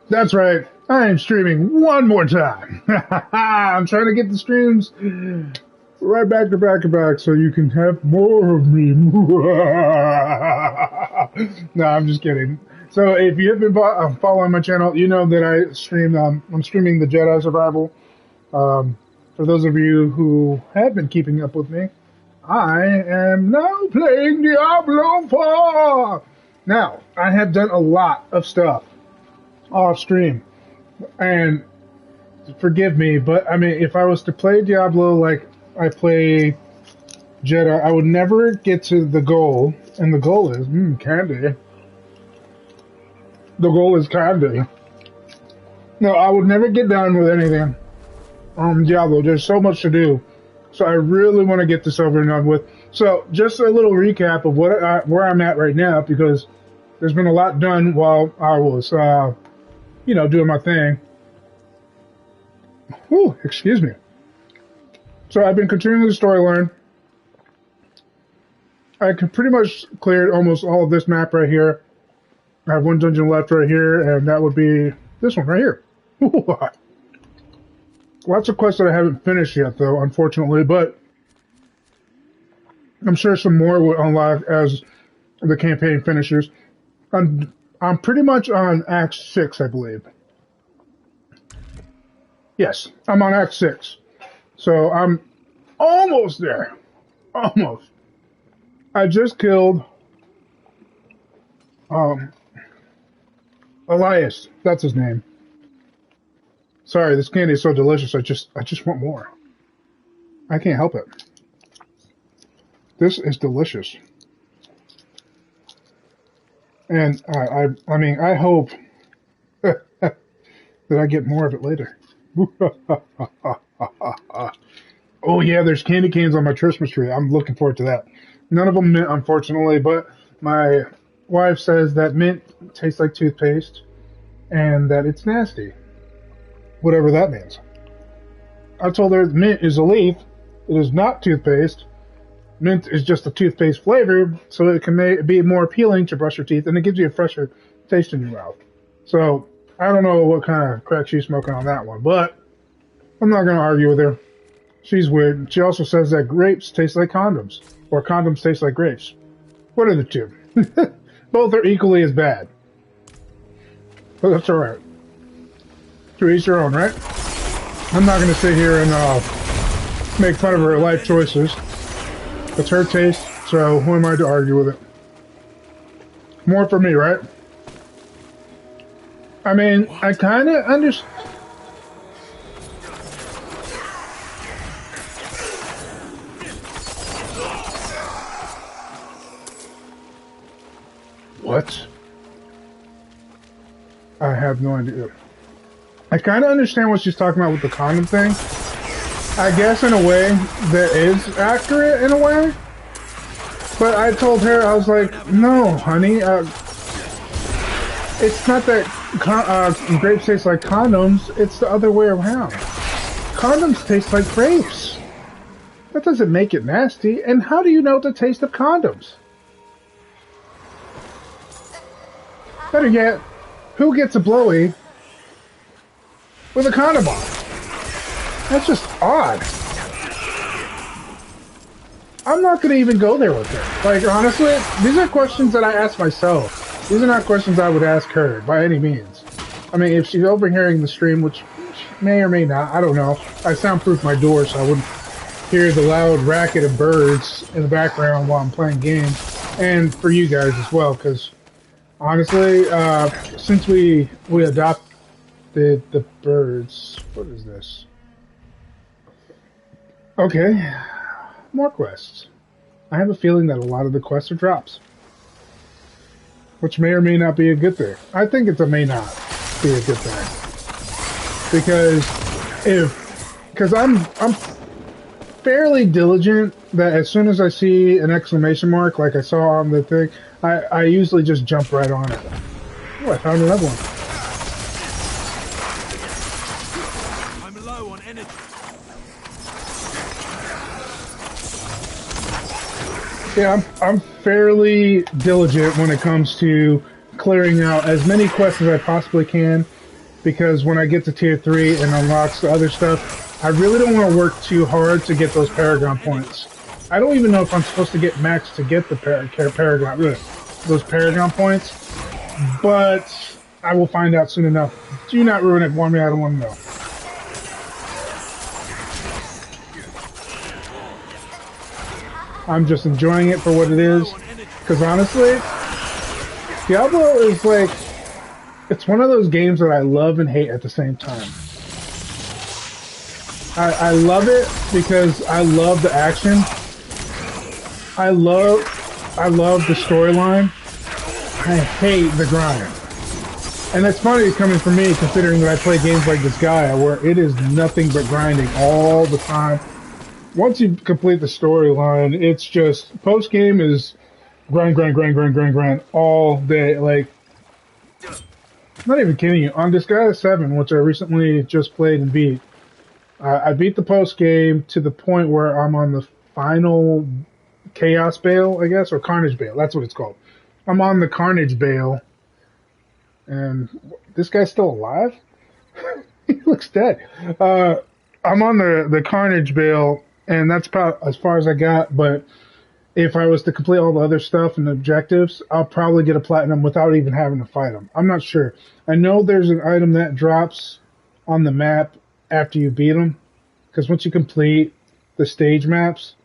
That's right. I am streaming one more time. I'm trying to get the streams right back to back to back so you can have more of me. No, I'm just kidding. So if you have been following my channel, you know that I stream. I'm streaming the Jedi Survival. For those of you who have been keeping up with me, I am now playing Diablo 4. Now, I have done a lot of stuff off stream, and forgive me, but I mean, if I was to play Diablo like I play Jedi, I would never get to the goal, and the goal is candy. The goal is candy. No, I would never get done with anything on Diablo. There's so much to do, so I really want to get this over and done with. So, just a little recap of where I'm at right now, because there's been a lot done while I was, doing my thing. Whew, excuse me. So I've been continuing the storyline. I can pretty much cleared almost all of this map right here. I have one dungeon left right here, and that would be this one right here. Lots of quests that I haven't finished yet, though, unfortunately, but I'm sure some more will unlock as the campaign finishes. I'm pretty much on Act 6, I believe. Yes, I'm on Act 6. So I'm almost there. Almost. I just killed Elias. That's his name. Sorry, this candy is so delicious. I just want more. I can't help it. This is delicious. And I mean, I hope that I get more of it later. Oh yeah, there's candy canes on my Christmas tree. I'm looking forward to that. None of them mint, unfortunately, but my wife says that mint tastes like toothpaste and that it's nasty. Whatever that means. I told her mint is a leaf. It is not toothpaste. Mint is just a toothpaste flavor, so it can be more appealing to brush your teeth, and it gives you a fresher taste in your mouth. So, I don't know what kind of crack she's smoking on that one, but I'm not going to argue with her. She's weird. She also says that grapes taste like condoms, or condoms taste like grapes. What are the two? Both are equally as bad. But that's alright. To each their own, right? I'm not going to sit here and make fun of her life choices. It's her taste, so who am I to argue with it? More for me, right? I mean, I kind of understand. What? I have no idea. I kind of understand what she's talking about with the condom thing. I guess in a way that is accurate in a way. But I told her, I was like, no, honey. It's not that grapes taste like condoms. It's the other way around. Condoms taste like grapes. That doesn't make it nasty. And how do you know the taste of condoms? Better yet, who gets a blowy with a condom on? That's just odd. I'm not going to even go there with her. Like, honestly, these are questions that I ask myself. These are not questions I would ask her, by any means. I mean, if she's overhearing the stream, which she may or may not, I don't know. I soundproof my door so I wouldn't hear the loud racket of birds in the background while I'm playing games. And for you guys as well, because, honestly, since we adopted the birds... What is this? Okay, more quests. I have a feeling that a lot of the quests are drops, which may or may not be a good thing. I think it may not be a good thing because I'm fairly diligent that as soon as I see an exclamation mark like I saw on the thing, I usually just jump right on it. Oh, I found another one. I'm low on energy. Yeah, I'm fairly diligent when it comes to clearing out as many quests as I possibly can because when I get to tier 3 and unlocks the other stuff, I really don't want to work too hard to get those Paragon points. I don't even know if I'm supposed to get max to get the Paragon, those Paragon points, but I will find out soon enough. Do not ruin it for me, I don't want to know. I'm just enjoying it for what it is, because honestly, Diablo is like, it's one of those games that I love and hate at the same time. I love it because I love the action. I love the storyline. I hate the grind. And that's funny coming from me, considering that I play games like this guy, where it is nothing but grinding all the time. Once you complete the storyline, it's just, post-game is grind all day. Like, I'm not even kidding you. On Disgaea 7, which I recently just played and beat, I beat the post-game to the point where I'm on the final Chaos Bale, I guess, or Carnage Bale. That's what it's called. I'm on the Carnage Bale, and this guy's still alive? He looks dead. I'm on the Carnage Bale, and that's about as far as I got, but if I was to complete all the other stuff and the objectives, I'll probably get a platinum without even having to fight him. I'm not sure. I know there's an item that drops on the map after you beat them, because once you complete the stage maps,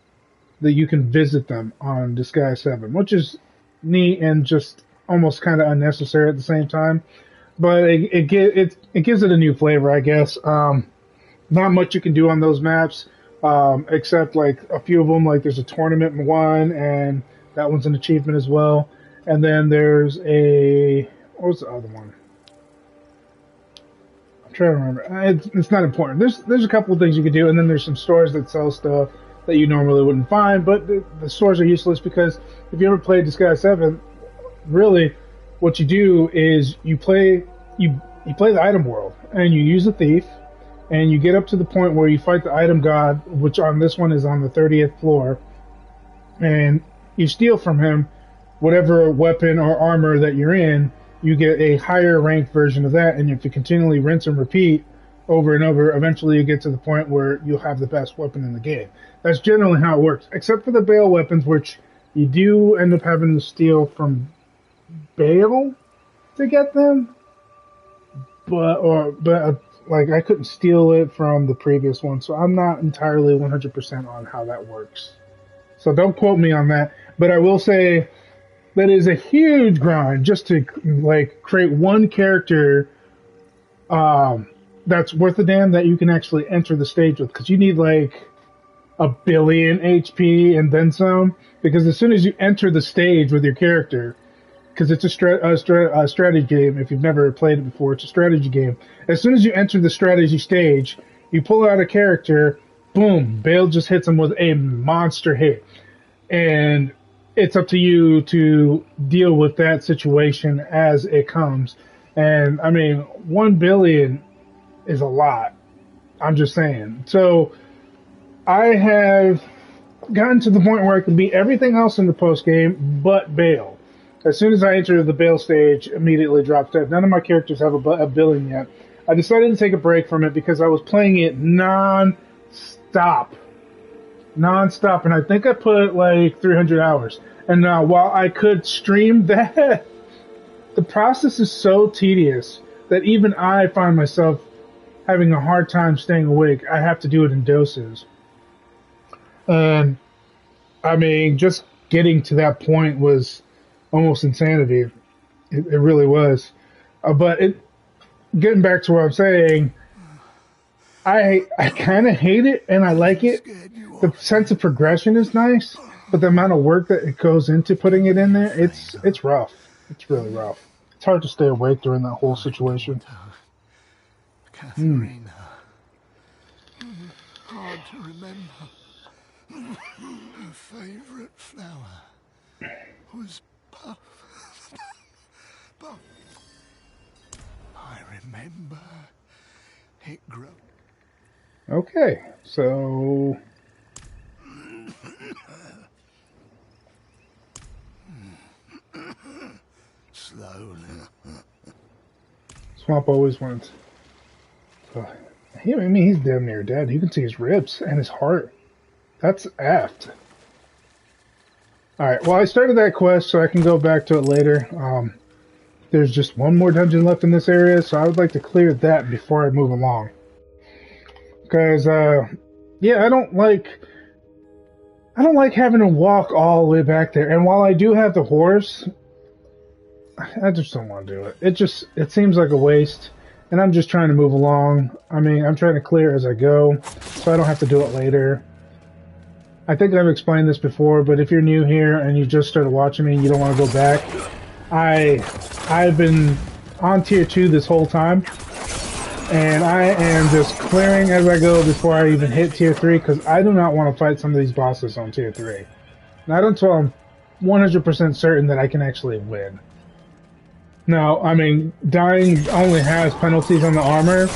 that you can visit them on Disgaea 7, which is neat and just almost kind of unnecessary at the same time. But it gives it a new flavor, I guess. Not much you can do on those maps. Except like a few of them, like there's a tournament one, and that one's an achievement as well. And then there's what was the other one? I'm trying to remember. It's not important. There's a couple of things you can do, and then there's some stores that sell stuff that you normally wouldn't find, but the stores are useless because if you ever played Disgaea 7, really what you do is you play the item world, and you use a thief, and you get up to the point where you fight the item god, which on this one is on the 30th floor, and you steal from him whatever weapon or armor that you're in. You get a higher ranked version of that, and if you continually rinse and repeat over and over, eventually you get to the point where you'll have the best weapon in the game. That's generally how it works, except for the Bale weapons, which you do end up having to steal from Bale to get them, but like I couldn't steal it from the previous one, so I'm not entirely 100% on how that works. So don't quote me on that, but I will say that is a huge grind just to like create one character that's worth a damn that you can actually enter the stage with, because you need like 1 billion HP and then some, because as soon as you enter the stage with your character, because it's a strategy game. If you've never played it before, it's a strategy game. As soon as you enter the strategy stage, you pull out a character, boom, Bale just hits him with a monster hit. And it's up to you to deal with that situation as it comes. And, I mean, 1 billion is a lot. I'm just saying. So, I have gotten to the point where I can beat everything else in the post-game but Bale. As soon as I enter the Bale stage, immediately drops dead. None of my characters have a billion yet. I decided to take a break from it because I was playing it non-stop, and I think I put like 300 hours. And now, while I could stream that, the process is so tedious that even I find myself having a hard time staying awake. I have to do it in doses. And, I mean, just getting to that point was almost insanity. It really was. But getting back to what I'm saying, I kind of hate it and I like it. The sense of progression is nice, but the amount of work that it goes into putting it in there, it's rough. It's really rough. It's hard to stay awake during that whole situation. Katharina. Hard to remember. Her favourite flower was Puff. Puff. I remember it grew. Okay, so Slowly. Swamp always wins. I mean, he's damn near dead. You can see his ribs and his heart. That's aft. Alright, well, I started that quest so I can go back to it later. There's just one more dungeon left in this area, so I would like to clear that before I move along. Because, yeah, I don't like having to walk all the way back there. And while I do have the horse, I just don't want to do it. It seems like a waste. And I'm just trying to move along. I mean, I'm trying to clear as I go, so I don't have to do it later. I think I've explained this before, but if you're new here and you just started watching me and you don't want to go back, I've been on tier 2 this whole time. And I am just clearing as I go before I even hit tier 3, because I do not want to fight some of these bosses on tier 3. Not until I'm 100% certain that I can actually win. Now, I mean, dying only has penalties on the armor,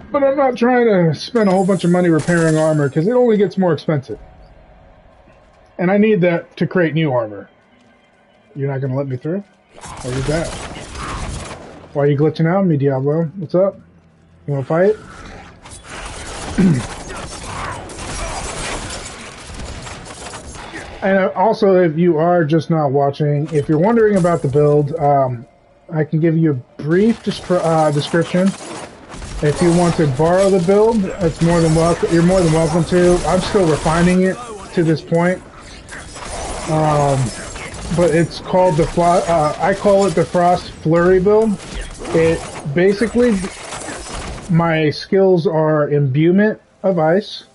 but I'm not trying to spend a whole bunch of money repairing armor, because it only gets more expensive. And I need that to create new armor. You're not going to let me through? What is that? Why are you glitching out on me, Diablo? What's up? You want to fight? And also, if you are just not watching, if you're wondering about the build, I can give you a brief description. If you want to borrow the build, it's more than welcome. You're more than welcome to. I'm still refining it to this point, but it's called the I call it the Frost Flurry build. It basically, my skills are imbuement of ice,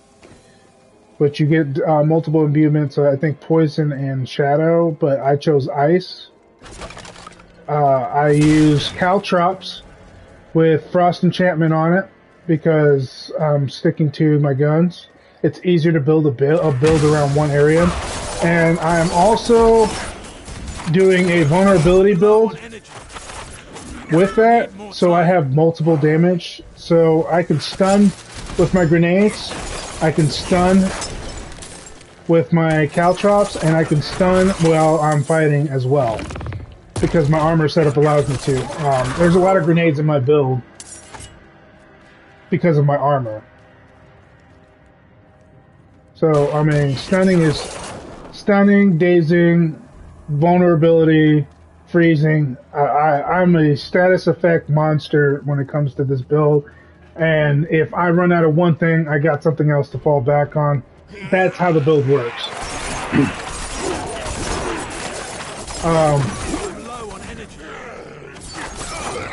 but you get multiple imbuments. I think poison and shadow, but I chose ice. I use caltrops with frost enchantment on it because I'm sticking to my guns. It's easier to build a build around one area, and I'm also doing a vulnerability build with that, so I have multiple damage. So I can stun with my grenades, I can stun with my caltrops, and I can stun while I'm fighting as well, because my armor setup allows me to. There's a lot of grenades in my build because of my armor. So, I mean, stunning is stunning, dazing, vulnerability, freezing. I'm a status effect monster when it comes to this build, and if I run out of one thing, I got something else to fall back on. That's how the build works.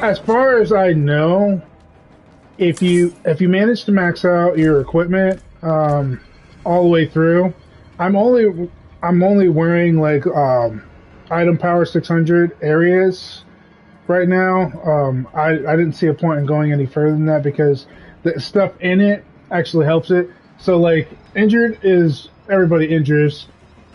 As far as I know, if you manage to max out your equipment all the way through, I'm only wearing like item power 600 areas right now. I didn't see a point in going any further than that because the stuff in it actually helps it. So like injured is everybody injures.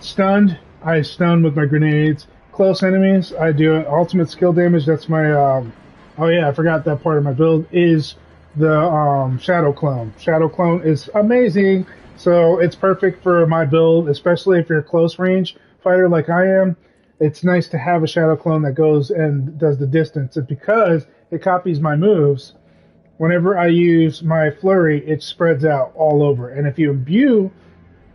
Stunned, I stun with my grenades. Close enemies, I do ultimate skill damage. That's my oh yeah, I forgot that part of my build is the Shadow Clone. Shadow Clone is amazing, so it's perfect for my build, especially if you're a close range fighter like I am. It's nice to have a Shadow Clone that goes and does the distance, and because it copies my moves, whenever I use my flurry, it spreads out all over. And if you imbue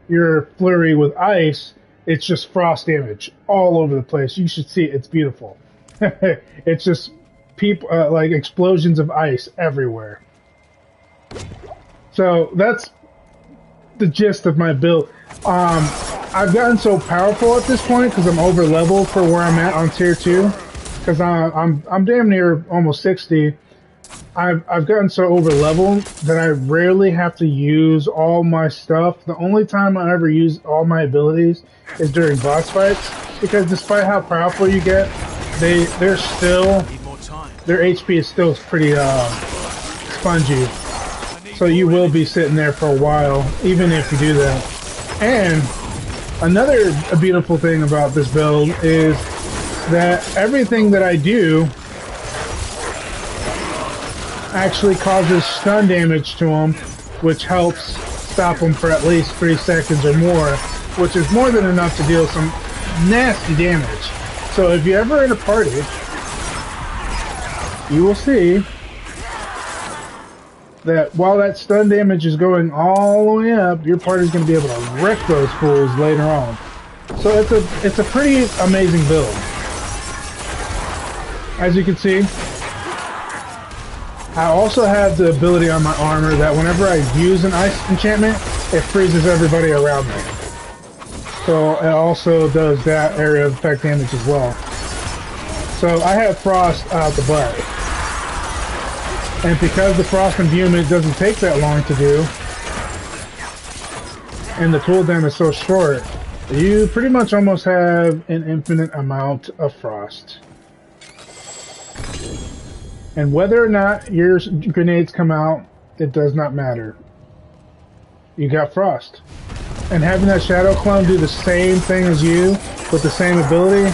your flurry with ice, it's just frost damage all over the place. You should see it. It's beautiful. It's just like explosions of ice everywhere. So that's the gist of my build. I've gotten so powerful at this point because I'm over leveled for where I'm at on tier 2. Because I'm damn near almost 60. I've gotten so over leveled that I rarely have to use all my stuff. The only time I ever use all my abilities is during boss fights, because despite how powerful you get, they're still, their HP is still pretty spongy. So you will be sitting there for a while, even if you do that. And another beautiful thing about this build is that everything that I do actually causes stun damage to them, which helps stop them for at least 3 seconds or more, which is more than enough to deal some nasty damage. So if you're ever in a party, you will see that while that stun damage is going all the way up, your party's going to be able to wreck those fools later on. So it's a pretty amazing build. As you can see, I also have the ability on my armor that whenever I use an ice enchantment, it freezes everybody around me. So it also does that area of effect damage as well. So I have frost out the butt. And because the frost imbuement doesn't take that long to do, and the cooldown is so short, you pretty much almost have an infinite amount of frost. And whether or not your grenades come out, it does not matter. You got frost. And having that shadow clone do the same thing as you with the same ability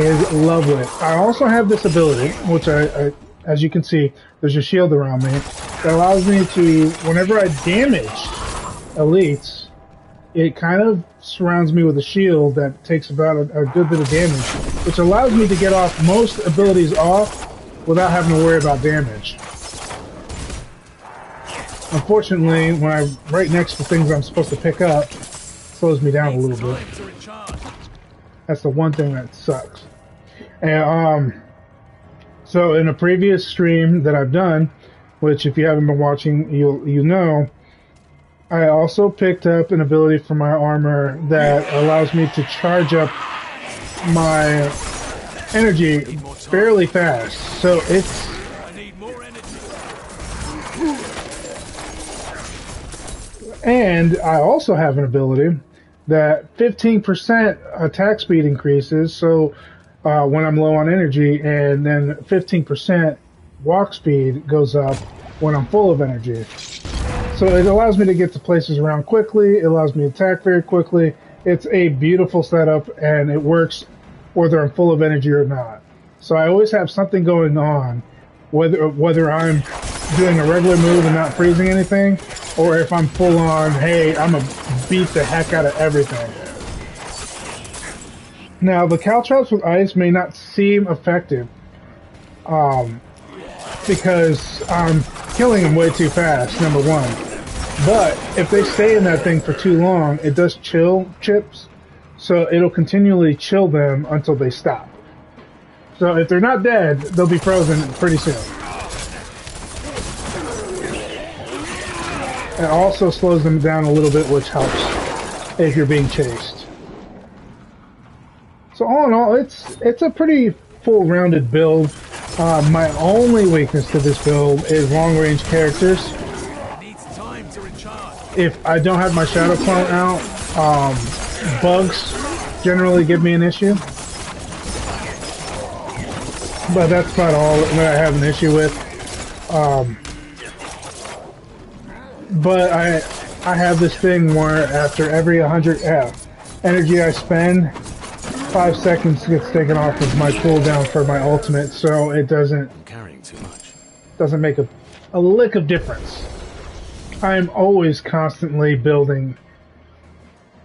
is lovely. I also have this ability, which I as you can see, there's a shield around me that allows me to, whenever I damage elites, it kind of surrounds me with a shield that takes about a good bit of damage, which allows me to get off most abilities off without having to worry about damage. Unfortunately, when I'm right next to things I'm supposed to pick up, it slows me down a little bit. That's the one thing that sucks. And so in a previous stream that I've done, which if you haven't been watching, you know, I also picked up an ability for my armor that allows me to charge up my energy fairly fast. So it's and I also have an ability that 15% attack speed increases, so when I'm low on energy, and then 15% walk speed goes up when I'm full of energy. So it allows me to get to places around quickly, it allows me to attack very quickly. It's a beautiful setup, and it works whether I'm full of energy or not. So I always have something going on, whether I'm doing a regular move and not freezing anything, or if I'm full on, hey, I'm gonna beat the heck out of everything. Now, the caltrops with ice may not seem effective, because I'm killing them way too fast, number one. But if they stay in that thing for too long, it does chill chips, so it'll continually chill them until they stop. So if they're not dead, they'll be frozen pretty soon. It also slows them down a little bit, which helps if you're being chased. So all in all, it's a pretty full-rounded build. My only weakness to this build is long-range characters. If I don't have my Shadow Clone out, bugs generally give me an issue. But that's about all that I have an issue with. But I have this thing where after every 100 energy I spend, 5 seconds gets taken off of my cooldown for my ultimate, so it doesn't make a lick of difference. I'm always constantly building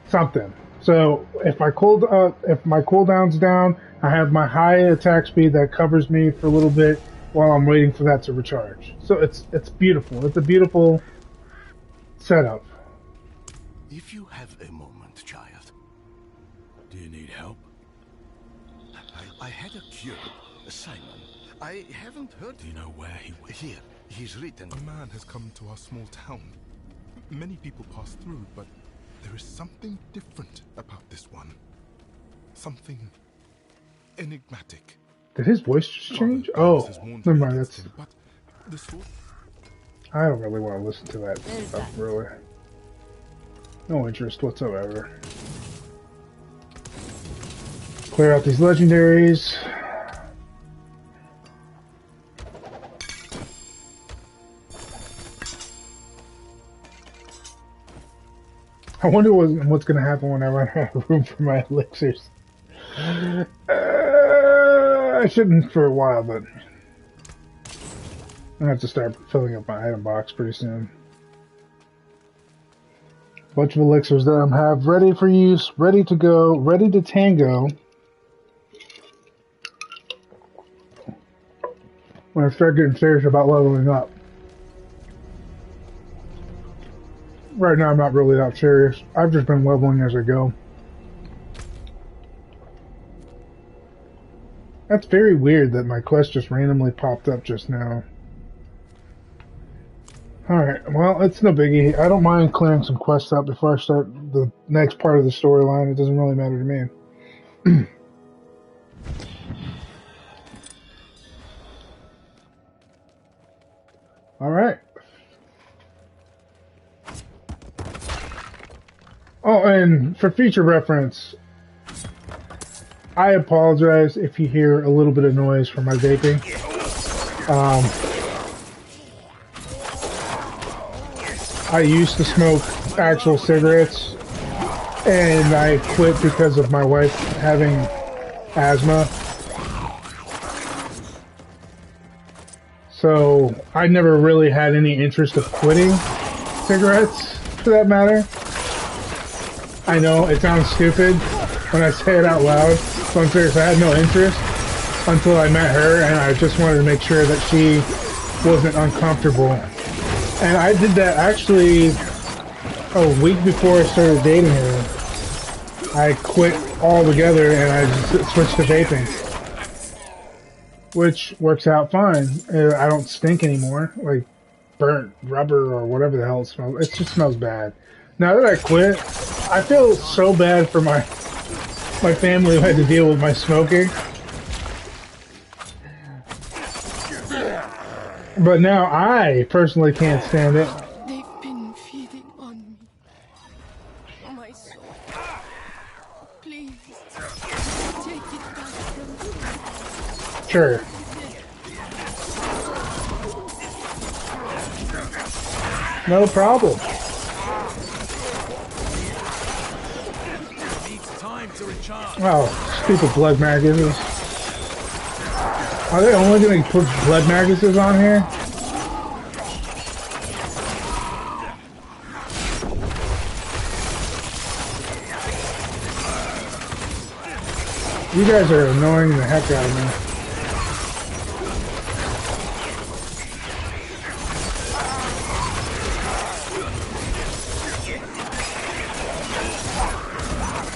something. So if my cooldown's down, I have my high attack speed that covers me for a little bit while I'm waiting for that to recharge. So it's beautiful. It's a beautiful setup. If you have a moment, child. Do you need help? I had a cure, Simon. I haven't heard. Do you know where he went? Here, he's written. A man has come to our small town. Many people pass through, but there is something different about this one. Something enigmatic. Did his voice just change? Oh, never mind. That's. I don't really want to listen to that stuff, really. No interest whatsoever. Clear out these legendaries. I wonder what's going to happen when I run out of room for my elixirs. I shouldn't for a while, but I have to start filling up my item box pretty soon. Bunch of elixirs that I have ready for use, ready to go, ready to tango. When I start getting serious about leveling up. Right now I'm not really that serious. I've just been leveling as I go. That's very weird that my quest just randomly popped up just now. Alright, well, it's no biggie. I don't mind clearing some quests out before I start the next part of the storyline. It doesn't really matter to me. Alright. Oh, and for future reference, I apologize if you hear a little bit of noise from my vaping. I used to smoke actual cigarettes, and I quit because of my wife having asthma. So I never really had any interest of quitting cigarettes, for that matter. I know it sounds stupid when I say it out loud, but I'm serious, I had no interest until I met her, and I just wanted to make sure that she wasn't uncomfortable. And I did that actually a week before I started dating her. I quit altogether and I just switched to vaping, which works out fine. I don't stink anymore, like burnt rubber or whatever the hell it smells. It just smells bad. Now that I quit, I feel so bad for my family who had to deal with my smoking. But now I personally can't stand it. They've been feeding on me. My soul. Please, take it back from me. Sure. No problem. Oh, stupid blood maggots. Are they only going to put blood maggots on here? You guys are annoying the heck out of me.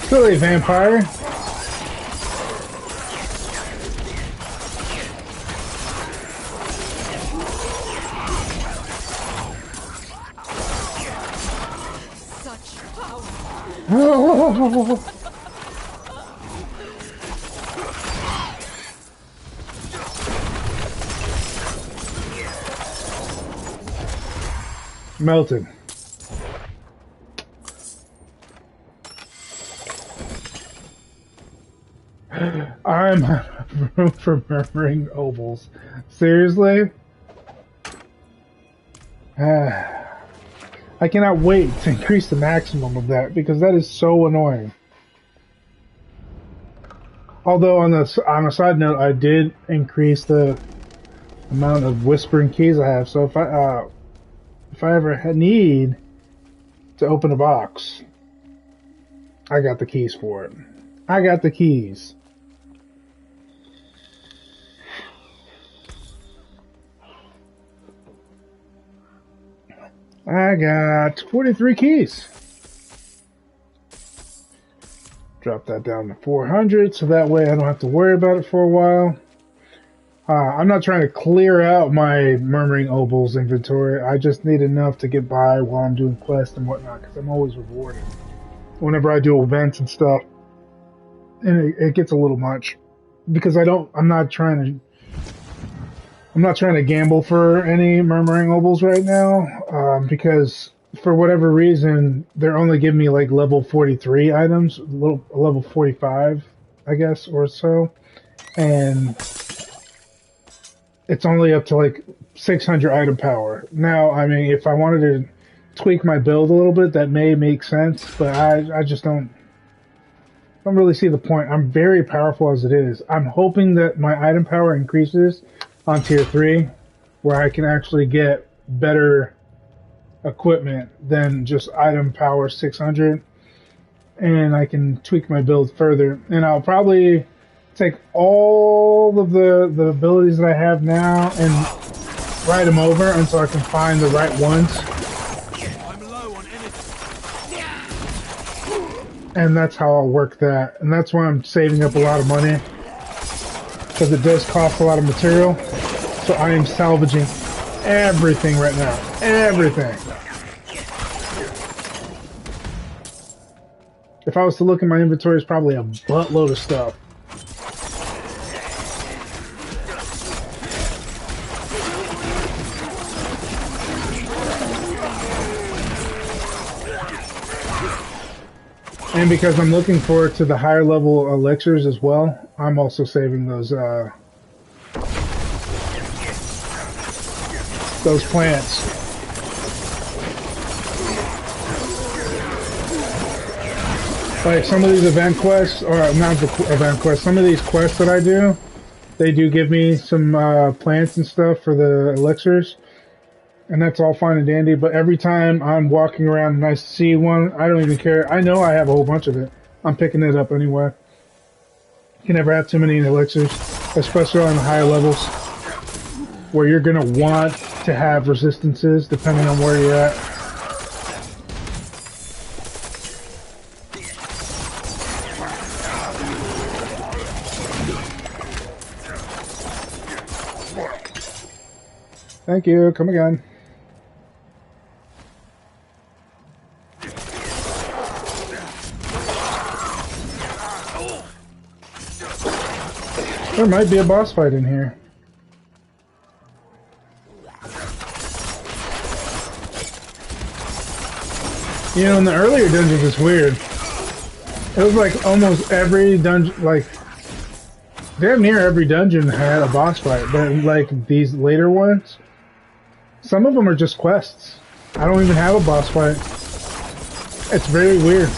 Silly vampire. Such power. Melted. I'm room for murmuring ovals. Seriously? I cannot wait to increase the maximum of that because that is so annoying. Although on a side note, I did increase the amount of whispering keys I have. So if I ever need to open a box, I got the keys for it. I got the keys. I got 43 keys. Drop that down to 400 so that way I don't have to worry about it for a while. I'm not trying to clear out my Murmuring Opals inventory. I just need enough to get by while I'm doing quests and whatnot because I'm always rewarded whenever I do events and stuff. And it gets a little much because I'm not trying to gamble for any Murmuring Opals right now, because for whatever reason, they're only giving me like level 43 items, level 45, I guess, or so. And it's only up to like 600 item power. Now, I mean, if I wanted to tweak my build a little bit, that may make sense, but I just don't really see the point. I'm very powerful as it is. I'm hoping that my item power increases on tier 3, where I can actually get better equipment than just item power 600, and I can tweak my build further. And I'll probably take all of the abilities that I have now and write them over until I can find the right ones. I'm low on energy. and that's how I'll work that. And that's why I'm saving up a lot of money, because it does cost a lot of material. So I am salvaging everything right now. Everything. If I was to look in my inventory, it's probably a buttload of stuff. And because I'm looking forward to the higher level elixirs as well, I'm also saving those plants. Like some of these event quests, or not the event quests, some of these quests that I do, they do give me some plants and stuff for the elixirs. And that's all fine and dandy, but every time I'm walking around and I see one, I don't even care. I know I have a whole bunch of it. I'm picking it up anyway. You can never have too many elixirs, especially on the higher levels, where you're going to want to have resistances depending on where you're at. Thank you. Come again. There might be a boss fight in here. You know, in the earlier dungeons, it's weird. It was like almost every dungeon, like, damn near every dungeon had a boss fight, but like these later ones, some of them are just quests. I don't even have a boss fight. It's very weird.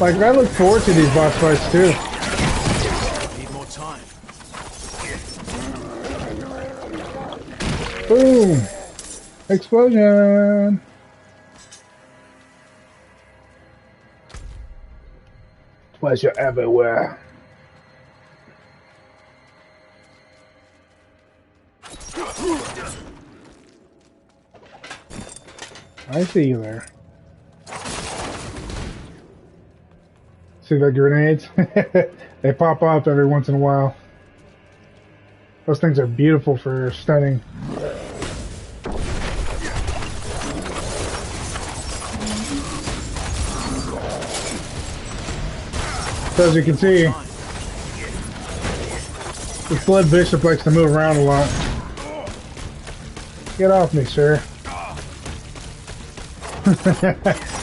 Like, I look forward to these boss fights too. Need more time. Boom! Explosion! Pleasure everywhere. I see you there. See the grenades? They pop up every once in a while. Those things are beautiful for stunning. So as you can see, this Blood Bishop likes to move around a lot. Get off me, sir.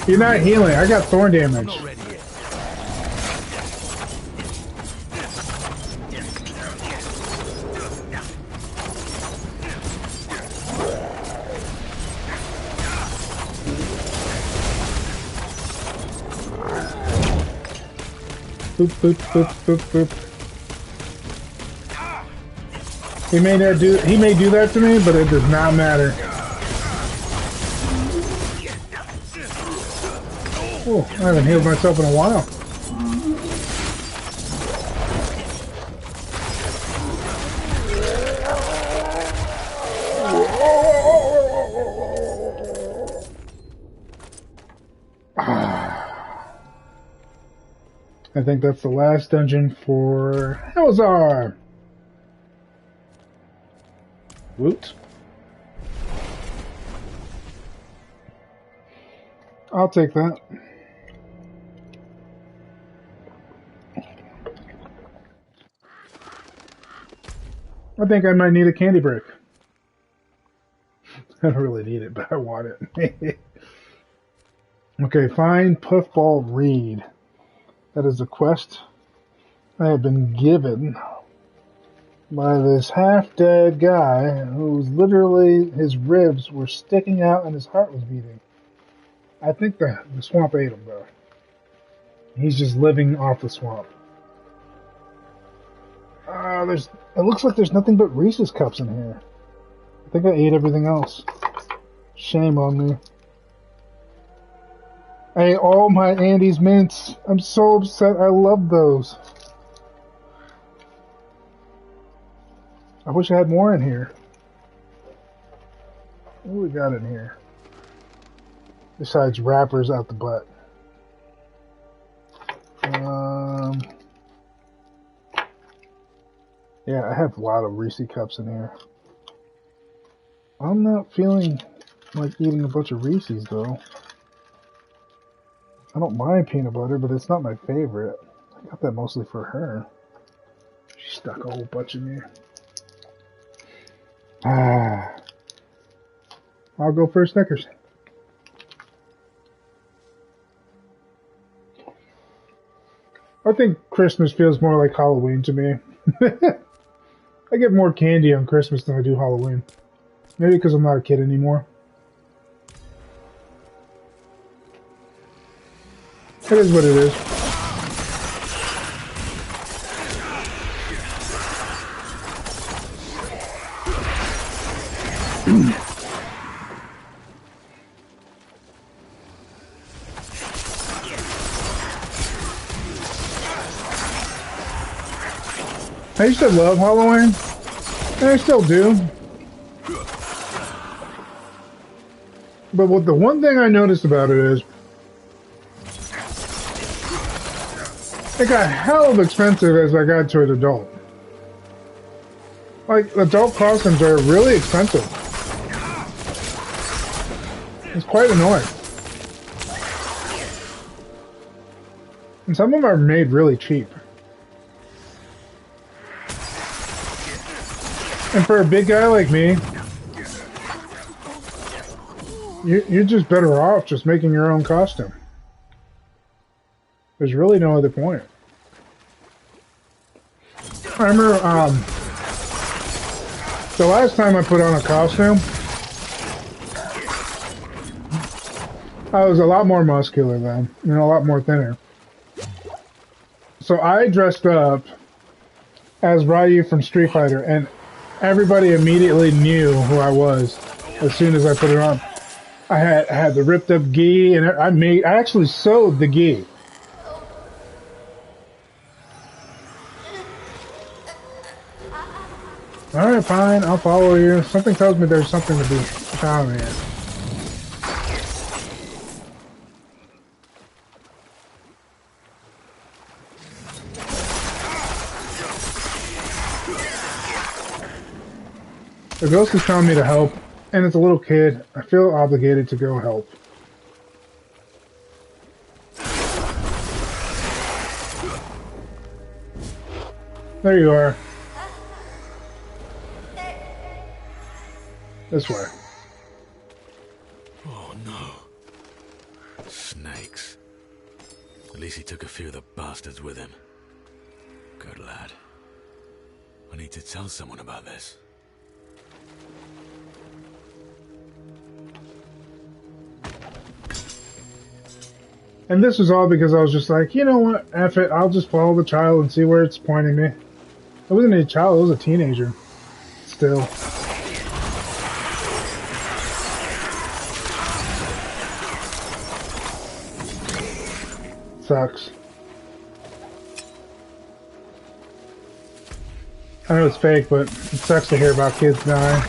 You're not healing. I got thorn damage. Boop, boop, boop, boop, boop. He may do that to me, but it does not matter. Oh, I haven't healed myself in a while. I think that's the last dungeon for Helzar. Woot. I'll take that. I think I might need a candy brick. I don't really need it, but I want it. Okay, find Puffball Reed. That is a quest I have been given by this half-dead guy who's literally, his ribs were sticking out and his heart was beating. I think the swamp ate him, though. He's just living off the swamp. It looks like there's nothing but Reese's Cups in here. I think I ate everything else. Shame on me. I ate all my Andes mints. I'm so upset. I love those. I wish I had more in here. What do we got in here? besides wrappers out the butt. Yeah, I have a lot of Reese cups in here. I'm not feeling like eating a bunch of Reese's though. I don't mind peanut butter, but it's not my favorite. I got that mostly for her. She stuck a whole bunch in there. I'll go for Snickers. I think Christmas feels more like Halloween to me. I get more candy on Christmas than I do Halloween. Maybe because I'm not a kid anymore. It is what it is. I used to love Halloween, and I still do. But what the one thing I noticed about it is, it got hell of expensive as I got to an adult. Like, adult costumes are really expensive. It's quite annoying. And some of them are made really cheap. And for a big guy like me, you're just better off just making your own costume. There's really no other point. I remember the last time I put on a costume, I was a lot more muscular then, you know, a lot more thinner. So I dressed up as Ryu from Street Fighter, and everybody immediately knew who I was as soon as I put it on. I had the ripped up gi, and I actually sewed the gi. Alright, fine, I'll follow you. Something tells me there's something to be found here. The ghost is telling me to help, and it's a little kid. I feel obligated to go help. There you are. This way. Oh no. Snakes. At least he took a few of the bastards with him. Good lad. I need to tell someone about this. And this was all because I was just like, you know what, F it, I'll just follow the child and see where it's pointing me. It wasn't a child, it was a teenager. Still. Sucks. I know it's fake, but it sucks to hear about kids dying.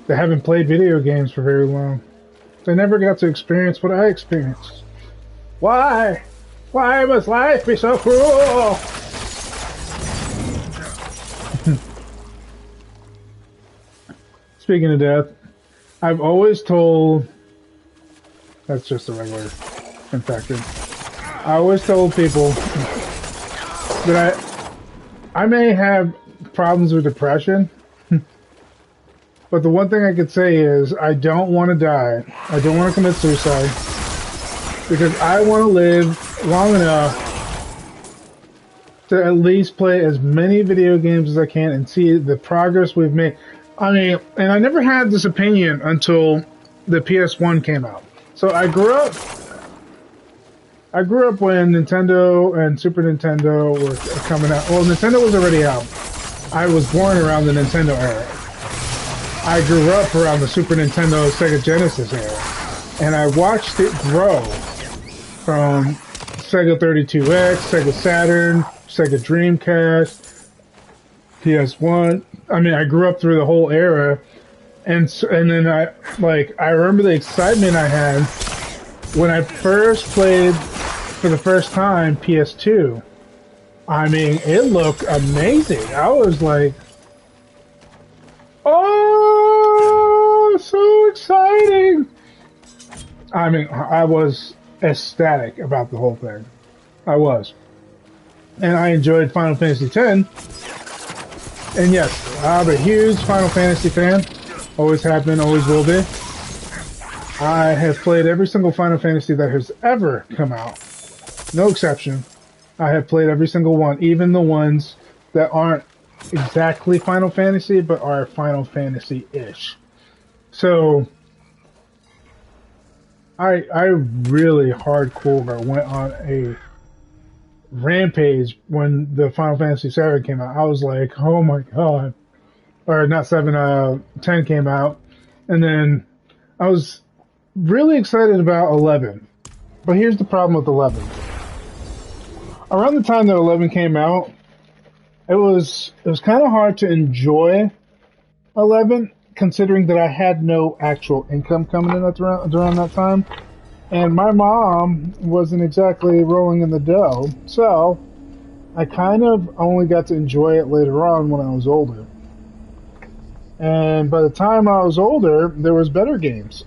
They haven't played video games for very long. They never got to experience what I experienced. Why? Why must life be so cruel? Speaking of death, I've always told... That's just a regular infected. I always told people that I may have problems with depression, but the one thing I could say is I don't want to die. I don't want to commit suicide because I want to live long enough to at least play as many video games as I can and see the progress we've made. I mean, and I never had this opinion until the PS1 came out. So I grew up when Nintendo and Super Nintendo were coming out. Well, Nintendo was already out. I was born around the Nintendo era. I grew up around the Super Nintendo, Sega Genesis era. And I watched it grow from Sega 32X, Sega Saturn, Sega Dreamcast, PS1, I mean, I grew up through the whole era, and then I remember the excitement I had when I first played for the first time PS2. I mean, it looked amazing. I was like, oh, so exciting. I mean, I was ecstatic about the whole thing. I was. And I enjoyed Final Fantasy X. And yes, I'm a huge Final Fantasy fan. Always have been, always will be. I have played every single Final Fantasy that has ever come out. No exception. I have played every single one, even the ones that aren't exactly Final Fantasy, but are Final Fantasy-ish. So, I really hardcore went on a rampage when the Final Fantasy VII came out. I was like, oh my god. Or not 7, 10 came out. And then I was really excited about 11. But here's the problem with 11. Around the time that 11 came out, it was kind of hard to enjoy 11, considering that I had no actual income coming in around that time. And my mom wasn't exactly rolling in the dough. So I kind of only got to enjoy it later on when I was older. And by the time I was older, there was better games.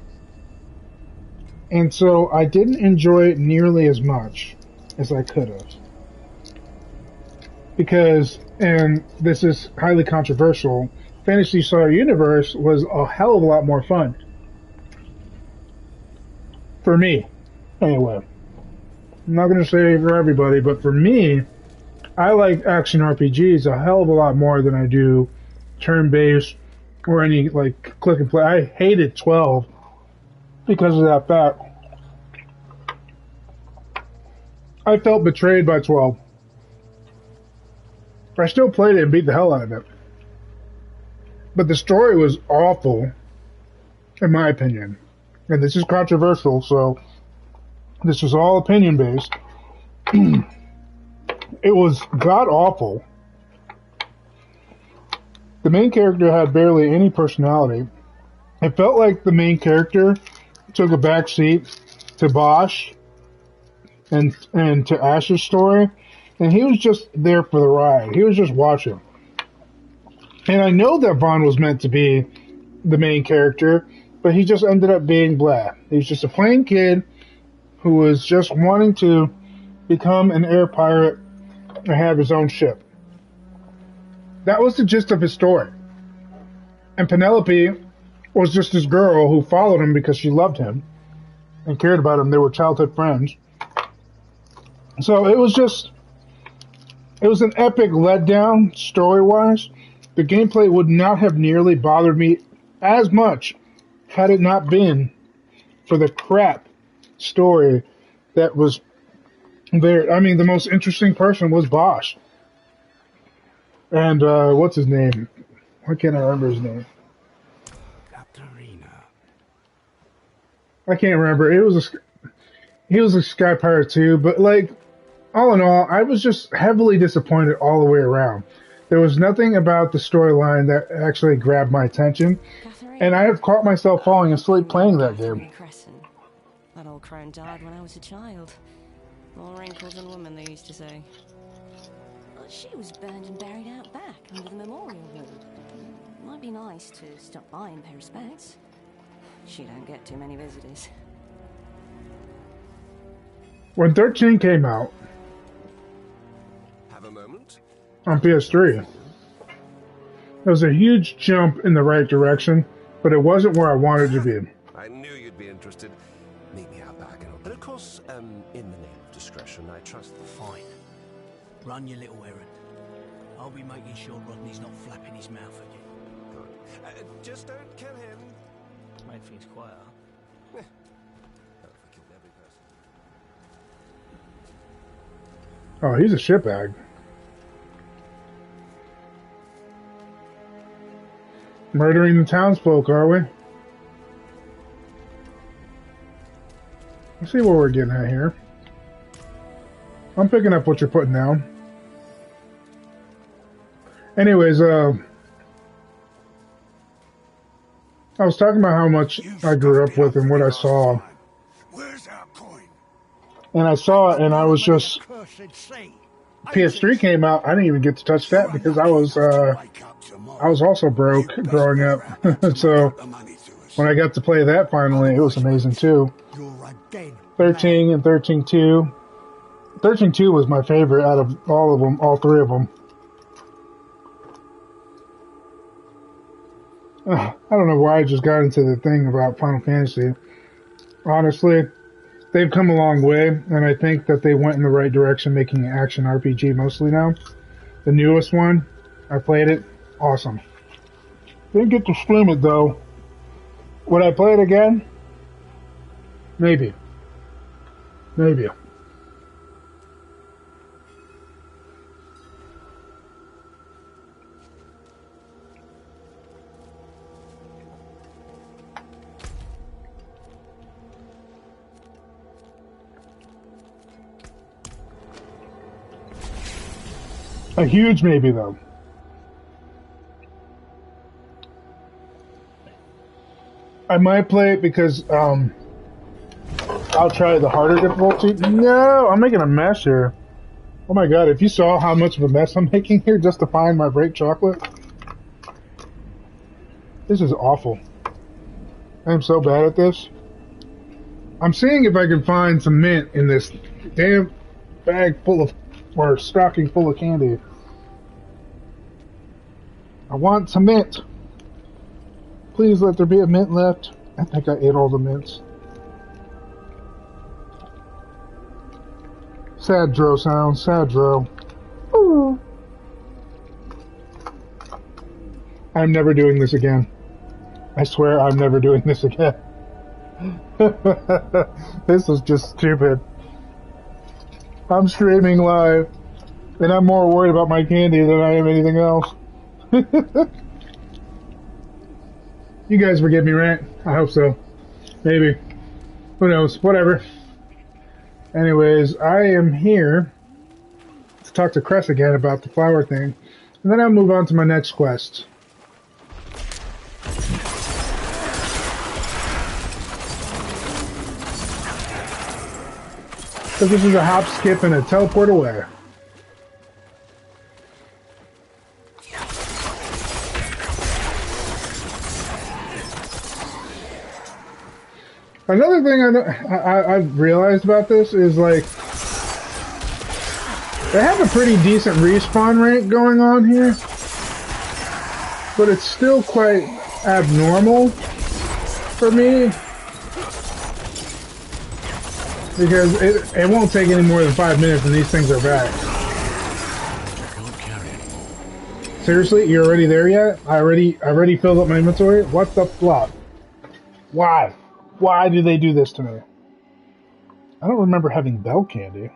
And so I didn't enjoy it nearly as much as I could have. Because, and this is highly controversial, Phantasy Star Universe was a hell of a lot more fun. For me, anyway. I'm not going to say for everybody, but for me, I like action RPGs a hell of a lot more than I do turn-based or any, like, click and play. I hated 12 because of that fact. I felt betrayed by 12. I still played it and beat the hell out of it. But the story was awful, in my opinion. And this is controversial, so this is all opinion-based. It was god-awful. The main character had barely any personality. It felt like the main character took a back seat to Bosch and to Ash's story, and he was just there for the ride. He was just watching. And I know that Vaughn was meant to be the main character, but he just ended up being blah. He was just a plain kid who was just wanting to become an air pirate and have his own ship. That was the gist of his story. And Penelope was just this girl who followed him because she loved him and cared about him. They were childhood friends. So it was an epic letdown story-wise. The gameplay would not have nearly bothered me as much had it not been for the crap story that was there. I mean, the most interesting person was Bosch. And, what's his name? Why can't I remember his name? I can't remember. He was a Sky Pirate too, but like, all in all, I was just heavily disappointed all the way around. There was nothing about the storyline that actually grabbed my attention, and I have caught myself falling asleep playing that game. That old crone died when I was a child. More wrinkles than woman, they used to say. Well, she was burned and buried out back under the memorial wall. Might be nice to stop by and pay respects. She don't get too many visitors. When 13 came out Have a moment? on PS3, it was a huge jump in the right direction, but it wasn't where I wanted to be. I knew you'd be interested. Meet me out back. And of course, in the name of discretion, I trust the Fine. Run your little errand. I'll be making sure Rodney's not flapping his mouth at you. Good. Just don't kill him. Made things quieter. I've killed every person. Oh, he's a shitbag. Murdering the townsfolk, are we? Let's see what we're getting at here. I'm picking up what you're putting down. Anyways, I was talking about how much I grew up with and what I saw. Where's our coin? And I saw it and I was just... PS3 came out, I didn't even get to touch that because I was also broke growing up. So when I got to play that finally, it was amazing too. 13 and 13-2. 13-2 was my favorite out of all of them, all three of them. I don't know why I just got into the thing about Final Fantasy. Honestly, they've come a long way, and I think that they went in the right direction making an action RPG mostly now. The newest one, I played it, awesome. Didn't get to stream it though. Would I play it again? Maybe. Maybe. A huge maybe, though. I might play it because, I'll try the harder difficulty. No, I'm making a mess here. Oh my god, if you saw how much of a mess I'm making here just to find my break chocolate. This is awful. I'm so bad at this. I'm seeing if I can find some mint in this damn bag full of, or stocking full of candy. I want some mint. Please let there be a mint left. I think I ate all the mints. Sad Dro sound, sad Dro. Ooh. I'm never doing this again. I swear I'm never doing this again. This is just stupid. I'm streaming live, and I'm more worried about my candy than I am anything else. You guys forgive me, right? I hope so. Maybe. Who knows? Whatever. Anyways, I am here to talk to Cress again about the flower thing, and then I'll move on to my next quest. So this is a hop, skip, and a teleport away. Another thing I've realized about this is, like, they have a pretty decent respawn rate going on here, but it's still quite abnormal for me, because it won't take any more than 5 minutes and these things are back. Seriously? You're already there yet? I already filled up my inventory? What the fluff? Why? Why do they do this to me? I don't remember having bell candy.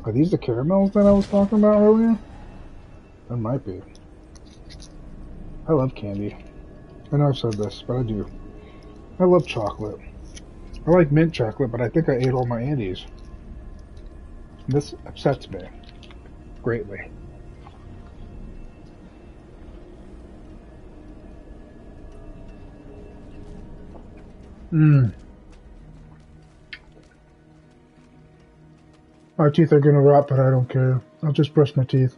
Are these the caramels that I was talking about earlier? There might be. I love candy. I know I've said this, but I do. I love chocolate. I like mint chocolate, but I think I ate all my Andes. This upsets me greatly. My teeth are gonna rot, but I don't care. I'll just brush my teeth.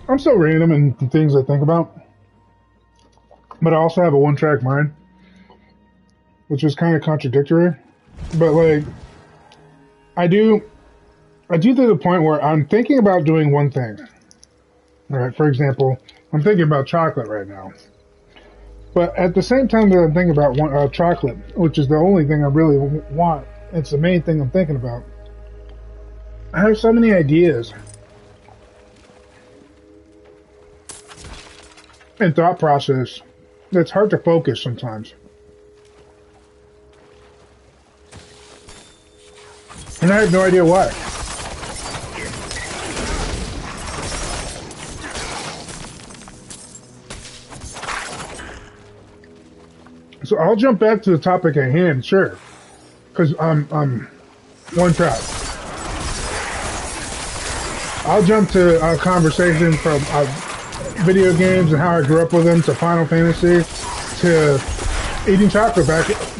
I'm so random in the things I think about. But I also have a one-track mind, which is kind of contradictory. But, like, I do to the point where I'm thinking about doing one thing. Alright, for example, I'm thinking about chocolate right now. But at the same time that I'm thinking about chocolate, which is the only thing I really want, it's the main thing I'm thinking about, I have so many ideas and thought process that's hard to focus sometimes. And I have no idea why. So I'll jump back to the topic at hand, sure, because I'm one track. I'll jump to a conversation from video games and how I grew up with them to Final Fantasy to eating chocolate.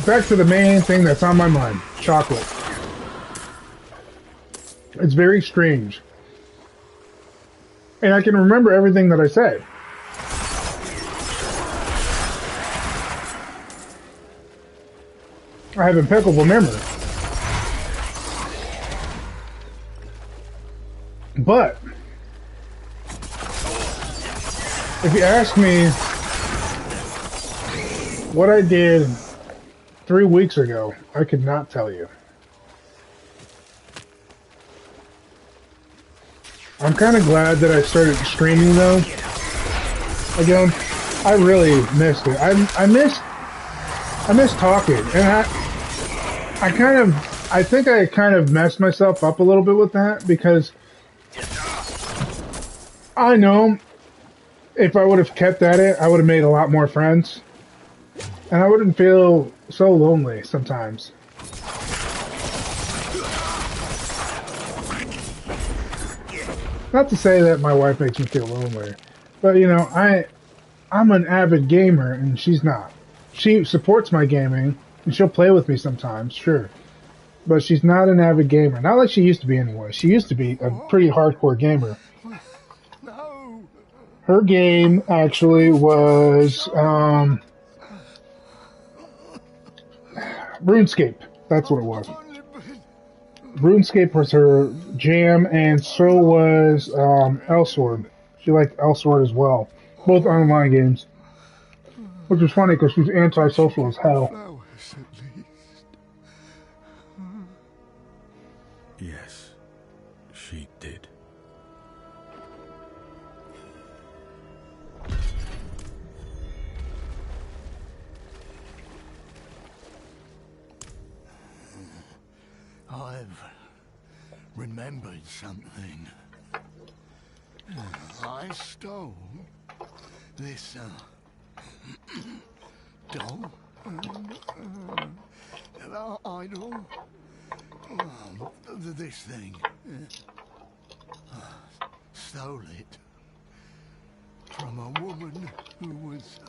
Back to the main thing that's on my mind: chocolate. It's very strange, and I can remember everything that I said. I have impeccable memory. But if you ask me what I did 3 weeks ago, I could not tell you. I'm kind of glad that I started streaming though. Again, I really missed it. I missed talking, and I think I kind of messed myself up a little bit with that, because I know if I would have kept at it, I would have made a lot more friends, and I wouldn't feel so lonely sometimes. Not to say that my wife makes me feel lonely, but you know, I'm an avid gamer and she's not. She supports my gaming, and she'll play with me sometimes, sure. But she's not an avid gamer. Not like she used to be anyway. She used to be a pretty hardcore gamer. Her game actually was RuneScape. That's what it was. RuneScape was her jam, and so was Elsword. She liked Elsword as well. Both online games. Which was funny because she's antisocial as hell. Yes, she did. I've remembered something. I stole this doll, idol, this thing. Stole it from a woman who was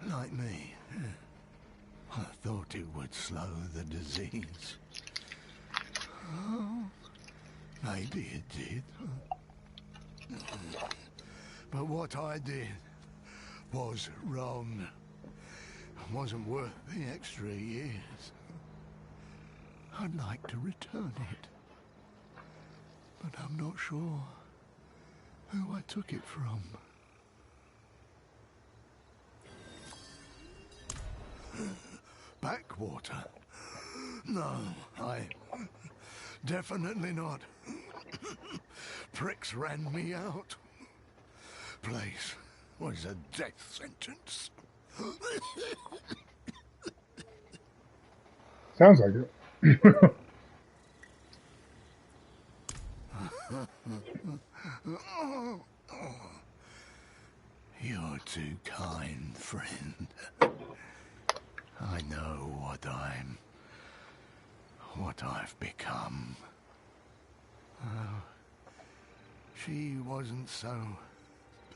like me. I thought it would slow the disease. Maybe it did. But what I did was wrong. It wasn't worth the extra years. I'd like to return it. But I'm not sure who I took it from. Backwater? No, I... definitely not. Pricks ran me out. Place was a death sentence. Sounds like it. You're too kind, friend. I know what I've become. Oh, she wasn't so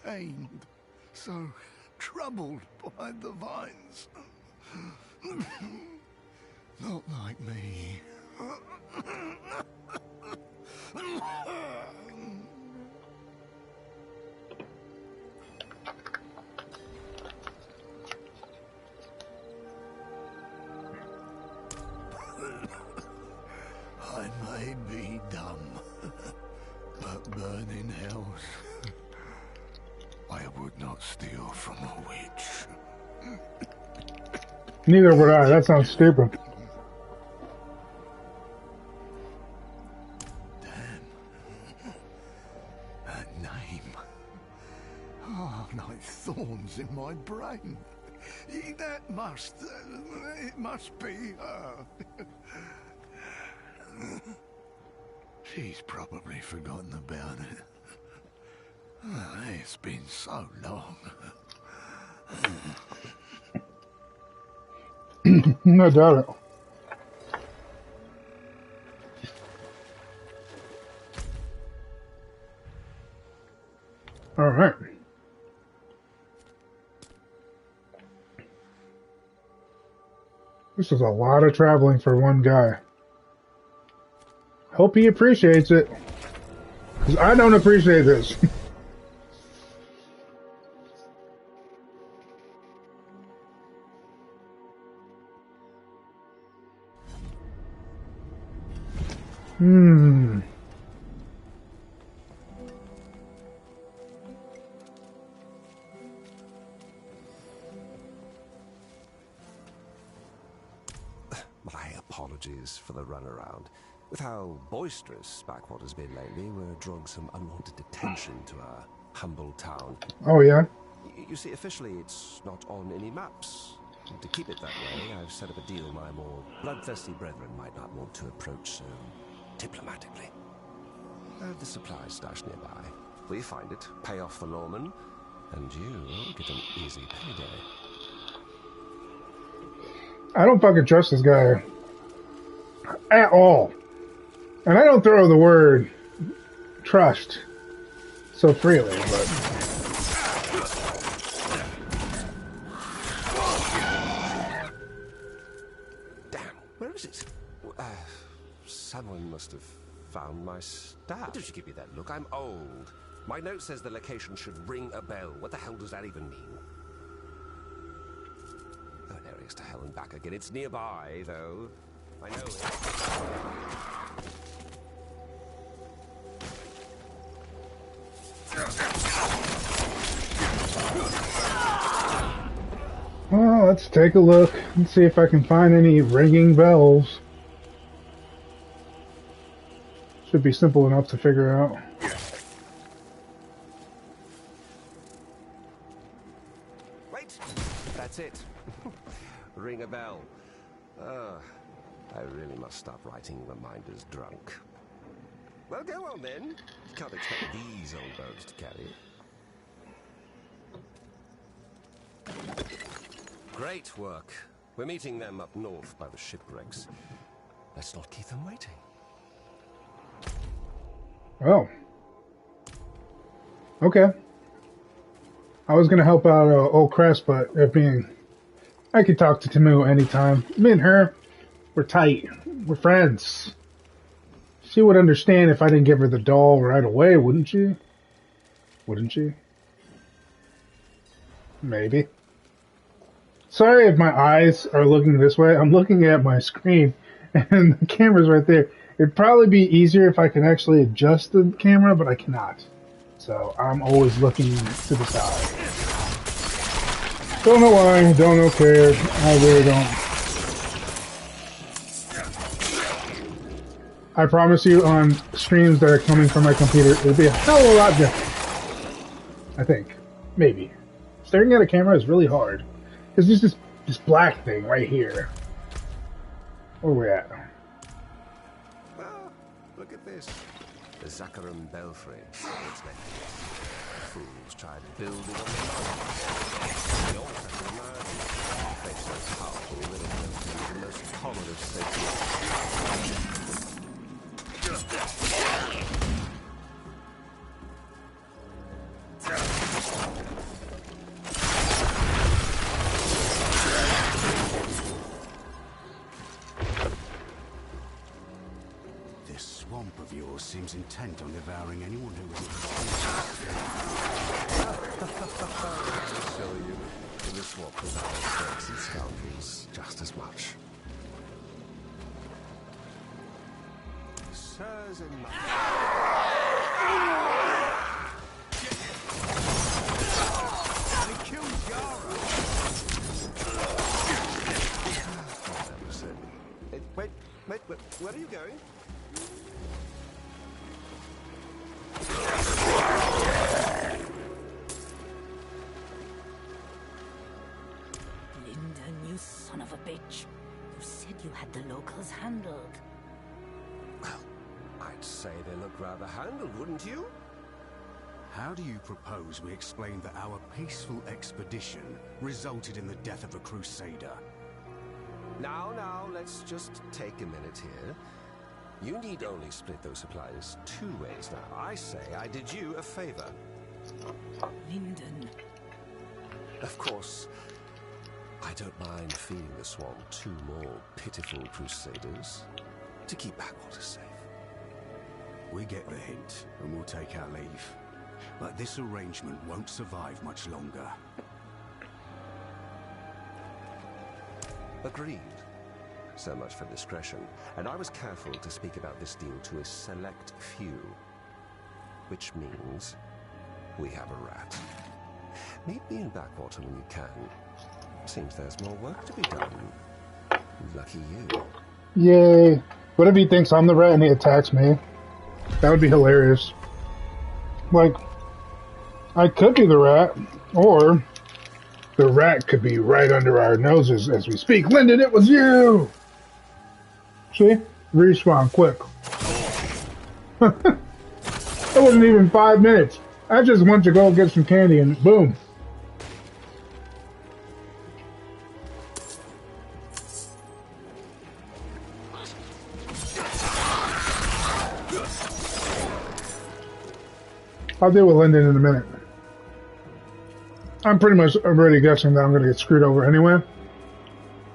pained, so troubled by the vines. Not like me. I may be dumb, but burning hells, I would not steal from a witch. Neither would I. That sounds stupid. Damn. That name. Oh, like thorns in my brain. That must... it must be her. She's probably forgotten about it. It's been so long. No doubt it. All right. This is a lot of traveling for one guy. Hope he appreciates it. Because I don't appreciate this. My apologies for the runaround. With how boisterous Backwater's been lately, we're drawing some unwanted attention to our humble town. Oh, yeah? You see, officially, it's not on any maps. And to keep it that way, I've set up a deal my more bloodthirsty brethren might not want to approach so diplomatically. I have the supplies stashed nearby. We find it, pay off the lawman, and you will get an easy payday. I don't fucking trust this guy. At all. And I don't throw the word trust so freely, but... Damn, where is it? Someone must have found my staff. What did you give me that look? I'm old. My note says the location should ring a bell. What the hell does that even mean? Oh, there he is, to hell and back again. It's nearby, though. I know it. Well, let's take a look and see if I can find any ringing bells. Should be simple enough to figure out. Wait! That's it. Ring a bell. I really must stop writing reminders drunk. Well, go on then. You can't expect these old bones to carry it. Great work. We're meeting them up north by the shipwrecks. Let's not keep them waiting. Oh. Okay. I was gonna help out old Crest, but it being... I could talk to Timu anytime. Me and her, we're tight. We're friends. She would understand if I didn't give her the doll right away, wouldn't she? Wouldn't she? Maybe. Sorry if my eyes are looking this way. I'm looking at my screen, and the camera's right there. It'd probably be easier if I could actually adjust the camera, but I cannot. So I'm always looking to the side. Don't know why, don't know care. I really don't. I promise you on streams that are coming from my computer, it'll be a hell of a lot different. I think. Maybe. Staring at a camera is really hard. Because there's this black thing right here. Where we at? Well, look at this. The Zakarum Belfry. It's like fools tried building on the They all have to learn. They're so powerful that it makes the most common of states. This swamp of yours seems intent on devouring anyone who isn't. I'll show you. In the swamp with our snakes and scoundrels just as much. Sirs and Wait, where are you going? Lyndon, you son of a bitch. You said you had the locals handled. Well, I'd say they look rather handled, wouldn't you? How do you propose we explain that our peaceful expedition resulted in the death of a crusader? Now, let's just take a minute here. You need only split those supplies 2 ways now. I say I did you a favor. Linden. Of course, I don't mind feeding the swamp 2 more pitiful crusaders to keep Backwater safe. We get the hint, and we'll take our leave. But this arrangement won't survive much longer. Agreed. So much for discretion. And I was careful to speak about this deal to a select few. Which means we have a rat. Meet me in Backwater when you can. Seems there's more work to be done. Lucky you. Yay. What if he thinks I'm the rat and he attacks me? That would be hilarious. Like, I could be the rat, or the rat could be right under our noses as we speak. Lyndon, it was you! See? Respawn, quick. It wasn't even 5 minutes. I just went to go get some candy and boom. I'll deal with Lyndon in a minute. I'm pretty much already guessing that I'm going to get screwed over anyway.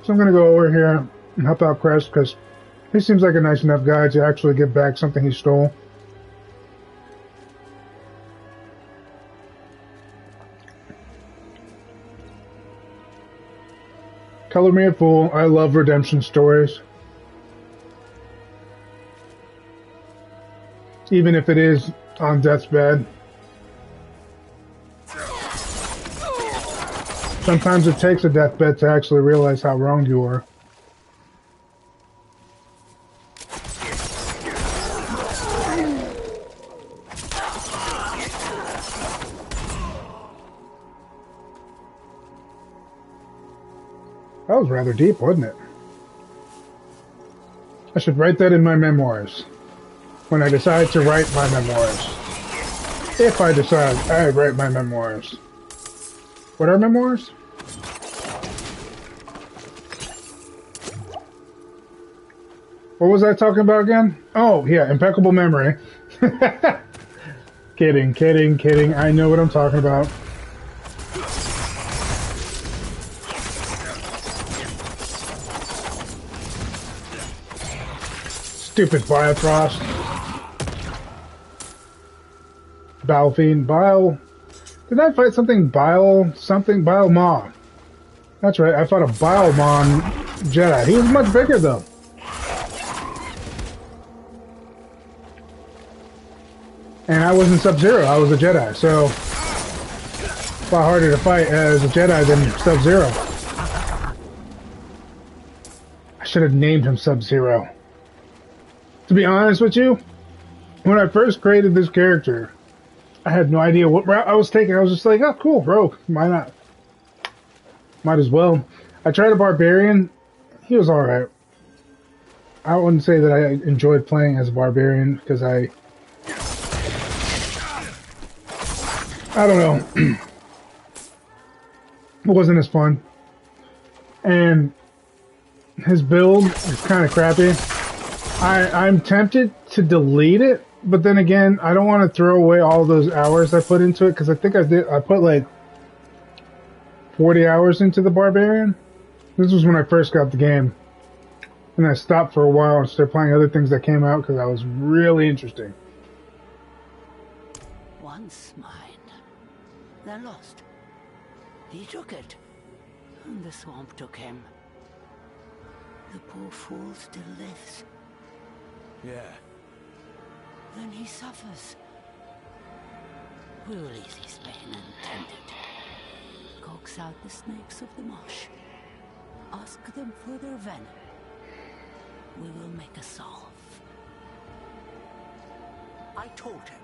So I'm going to go over here and help out Crest because he seems like a nice enough guy to actually get back something he stole. Color me a fool. I love redemption stories. Even if it is on death's bed. Sometimes it takes a deathbed to actually realize how wronged you are. That was rather deep, wasn't it? I should write that in my memoirs. When I decide to write my memoirs. If I decide I write my memoirs. What are memoirs? What was I talking about again? Oh, yeah, impeccable memory. Kidding. I know what I'm talking about. Stupid Bifrost. Bilefiend. Bile. Did I fight something Bile? Something Bile Maw. That's right, I fought a Bile Mon Jedi. He was much bigger though. And I wasn't Sub-Zero, I was a Jedi, so a lot harder to fight as a Jedi than Sub-Zero. I should have named him Sub-Zero. To be honest with you, when I first created this character, I had no idea what route I was taking. I was just like, oh cool, Rogue, why not? Might as well. I tried a Barbarian, he was alright. I wouldn't say that I enjoyed playing as a Barbarian, because I don't know. It wasn't as fun. And his build is kind of crappy. I'm tempted to delete it, but then again, I don't want to throw away all those hours I put into it, because I think I put like 40 hours into the Barbarian. This was when I first got the game. And I stopped for a while and started playing other things that came out because I was really interesting. Once mine, then lost. He took it, and the swamp took him. The poor fool still lives. Yeah. Then he suffers. We'll ease his pain and tend it. Coax out the snakes of the marsh. Ask them for their venom. We will make a salve. I told him,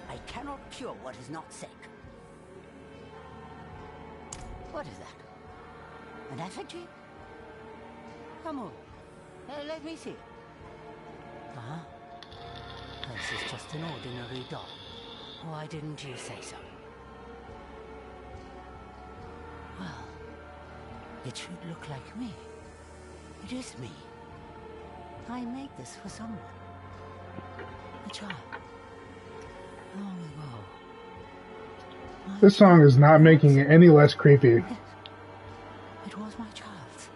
I cannot cure what is not sick. What is that? An effigy? Come on, let me see. Uh-huh. This is just an ordinary doll. Why didn't you say so? Well, it should look like me. It is me. I made this for someone. A child. Long ago. This song is not making it any less creepy. Yes. It was my child's.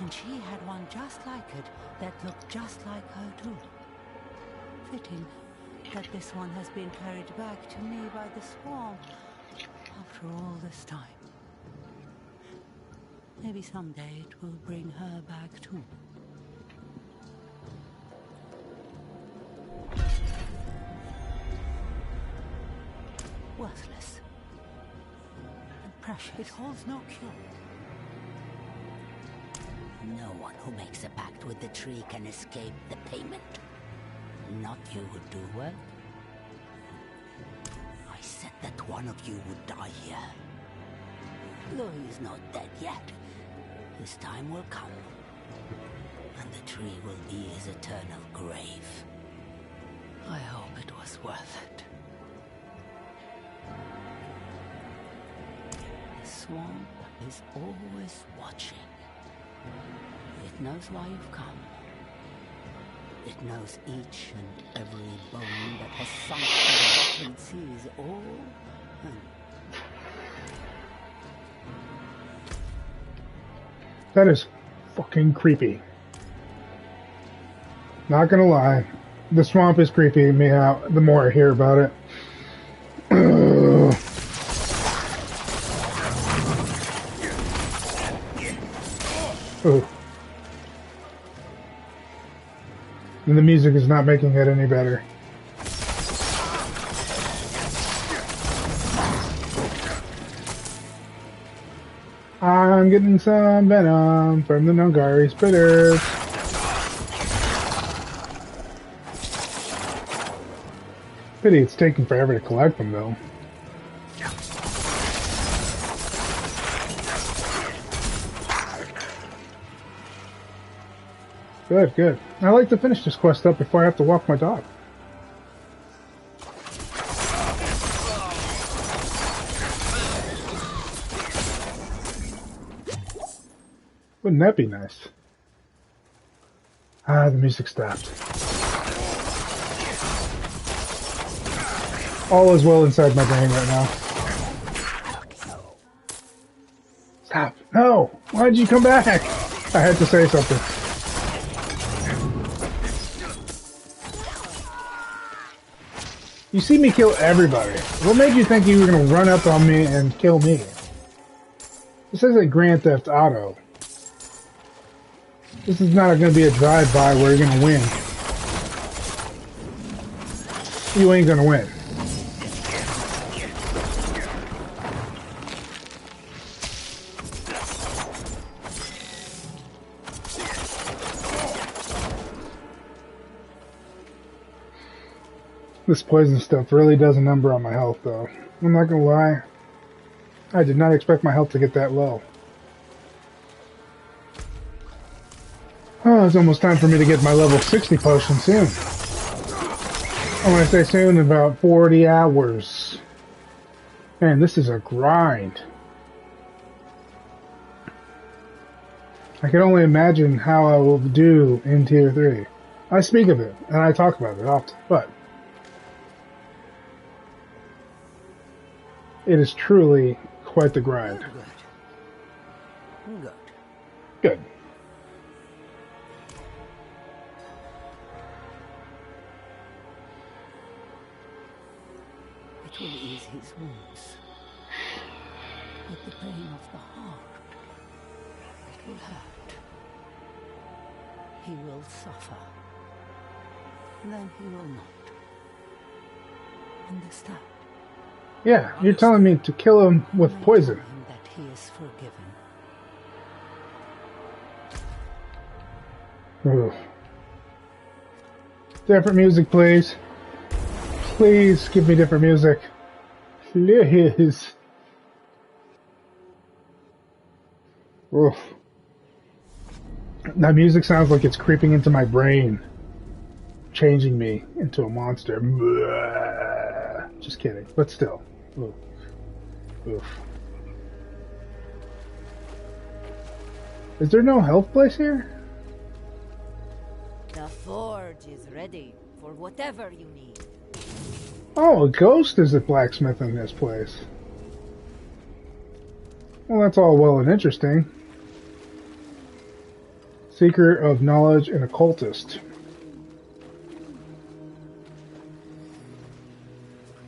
And she had one just like it that looked just like her too. Fitting that this one has been carried back to me by the swarm after all this time. Maybe someday it will bring her back too. Worthless. And precious. It holds no cure. No one who makes a pact with the tree can escape the payment. Not you who do well. I said that one of you would die here. Though he's not dead yet, his time will come. And the tree will be his eternal grave. I hope it was worth it. The swamp is always watching. It knows why you've come. It knows each and every bone that has sunk to the bottom seas all and That is fucking creepy. Not gonna lie. The swamp is creeping me out the more I hear about it. Ooh. And the music is not making it any better. I'm getting some venom from the Nongari spitters. Pity it's taking forever to collect them, though. Good, good. I like to finish this quest up before I have to walk my dog. Wouldn't that be nice? Ah, the music stopped. All is well inside my brain right now. Stop. No! Why'd you come back? I had to say something. You see me kill everybody. What made you think you were going to run up on me and kill me? This isn't Grand Theft Auto. This is not going to be a drive-by where you're going to win. You ain't going to win. This poison stuff really does a number on my health, though. I'm not gonna lie. I did not expect my health to get that low. Oh, it's almost time for me to get my level 60 potion soon. And when I say soon, in about 40 hours. Man, this is a grind. I can only imagine how I will do in Tier 3. I speak of it, and I talk about it often, but it is truly quite the grind. Good. Good. It will ease his wounds. But the pain of the heart, it will hurt. He will suffer. Then he will not. Understand? Yeah, you're telling me to kill him with poison. That he is forgiven. Ugh. Different music, please. Please give me different music. Please. Oof. That music sounds like it's creeping into my brain, changing me into a monster. Just kidding, but still. Oof. Oof. Is there no health place here? The forge is ready for whatever you need. Oh, a ghost is a blacksmith in this place. Well, that's all well and interesting. Seeker of knowledge and occultist.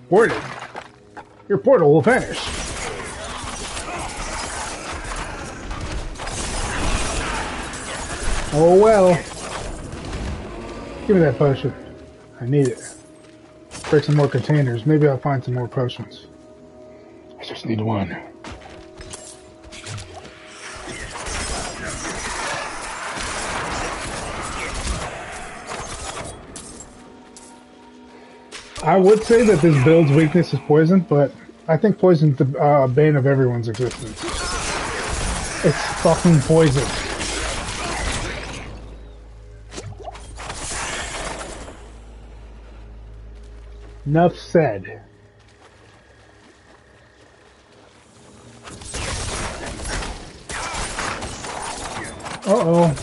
Boarded. Your portal will vanish. Oh well. Give me that potion. I need it. Break some more containers. Maybe I'll find some more potions. I just need one. I would say that this build's weakness is poison, but I think poison's the bane of everyone's existence. It's fucking poison. Enough said. Uh-oh.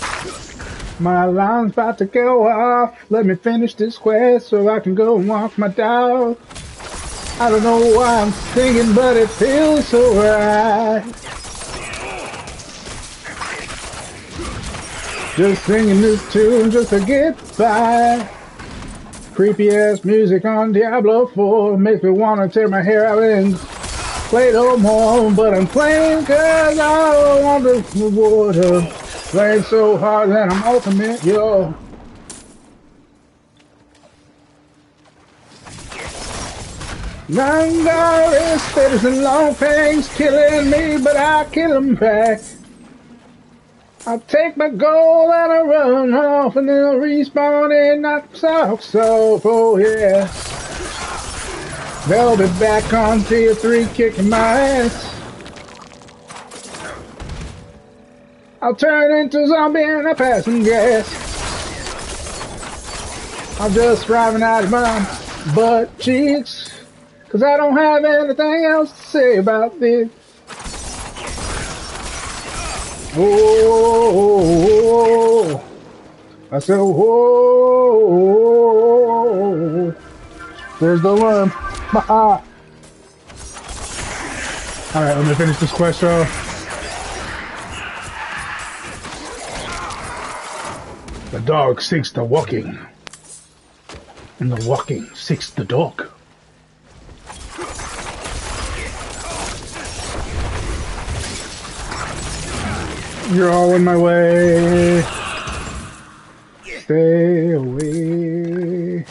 My alarm's about to go off. Let me finish this quest so I can go and walk my dog. I don't know why I'm singing, but it feels so right. Just singing this tune just to get by. Creepy ass music on Diablo 4 makes me want to tear my hair out and play no more. But I'm playing cause I don't want the water. Playing so hard that I'm ultimate, yo. Long hours, spitters and long fangs killing me, but I kill them back. I'll take my goal and I run off and then I'll respawn and knock myself so, oh yeah. They'll be back on tier 3 kicking my ass. I'll turn into a zombie and I pass some gas. I'm just driving out of my butt cheeks, cause I don't have anything else to say about this. Oh, I said, oh, there's the worm. Alright, let me finish this quest off. The dog seeks the walking, and the walking seeks the dog. You're all in my way. Stay away.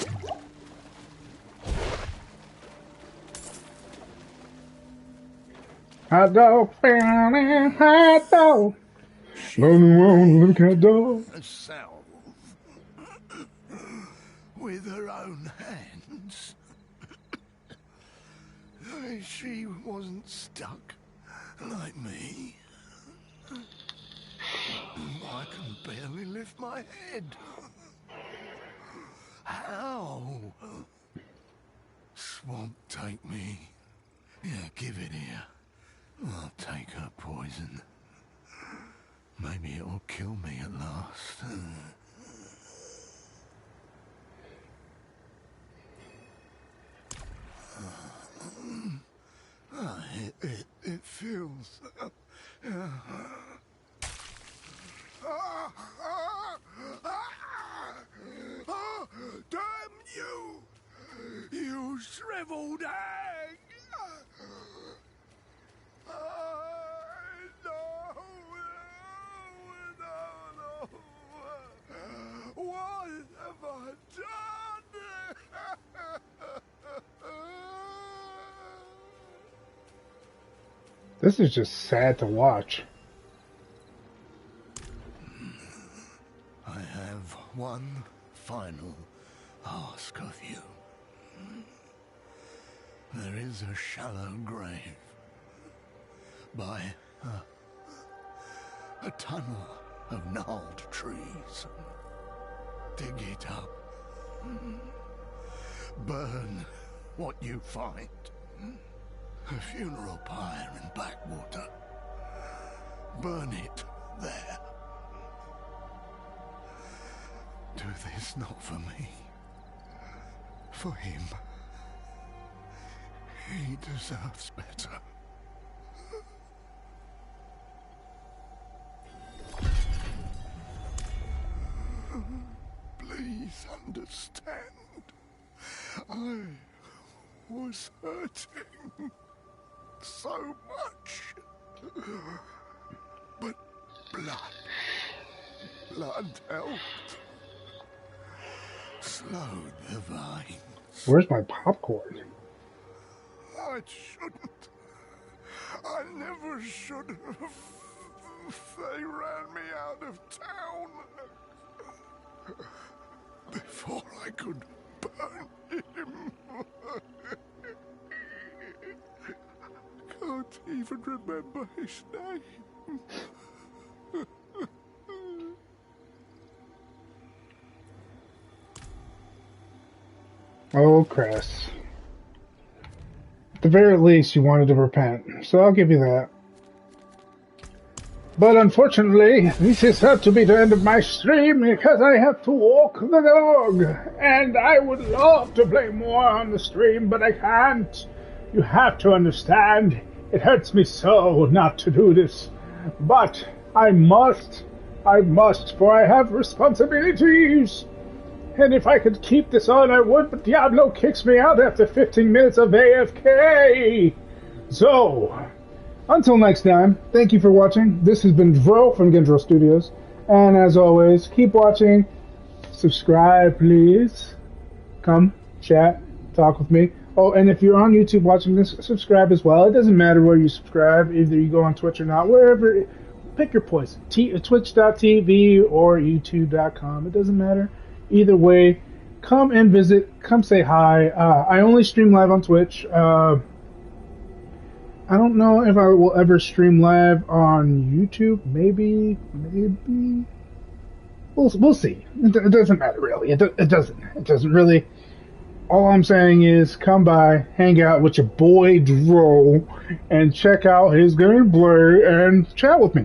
Hot dog, hot dog. Lonely one, little cat dog. Herself. With her own hands. She wasn't stuck like me. I can barely lift my head. How? Swamp, take me. Yeah, give it here. I'll take her poison. Maybe it'll kill me at last. It feels... damn you! You shriveled hag! No! What have I done? This is just sad to watch. I have one final ask of you. There is a shallow grave by a tunnel of gnarled trees. Dig it up. Burn what you find. A funeral pyre in Blackwater. Burn it there. Do this not for me. For him. He deserves better. Please understand. I was hurting so much. But blood helped. Slowed the vines. Where's my popcorn? I shouldn't. I never should have. They ran me out of town. Before I could burn him. Can't even remember his name. Oh, Chris. At the very least, you wanted to repent, so I'll give you that. But unfortunately, this is had to be the end of my stream because I have to walk the dog. And I would love to play more on the stream, but I can't. You have to understand, it hurts me so not to do this. But I must, for I have responsibilities. And if I could keep this on, I would, but Diablo kicks me out after 15 minutes of AFK. So, until next time, thank you for watching. This has been Dro from Gen-Dro Studios. And as always, keep watching. Subscribe, please. Come, chat, talk with me. Oh, and if you're on YouTube watching this, subscribe as well. It doesn't matter where you subscribe. Either you go on Twitch or not. Wherever. Pick your poison. Twitch.tv or YouTube.com. It doesn't matter. Either way, come and visit. Come say hi. I only stream live on Twitch. I don't know if I will ever stream live on YouTube. Maybe. We'll see. It doesn't matter really. It doesn't really. All I'm saying is come by, hang out with your boy Dro, and check out his gameplay and chat with me.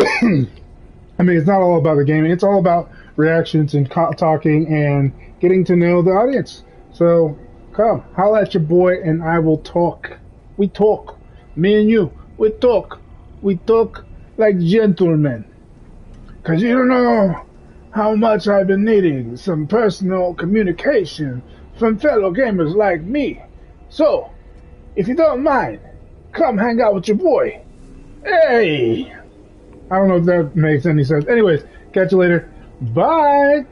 I mean, it's not all about the gaming. It's all about reactions and talking and getting to know the audience. So come, holla at your boy, and I will talk. We talk. Me and you, we talk. We talk like gentlemen. Because you don't know how much I've been needing some personal communication from fellow gamers like me. So, if you don't mind, come hang out with your boy. Hey! I don't know if that makes any sense. Anyways, catch you later. Bye!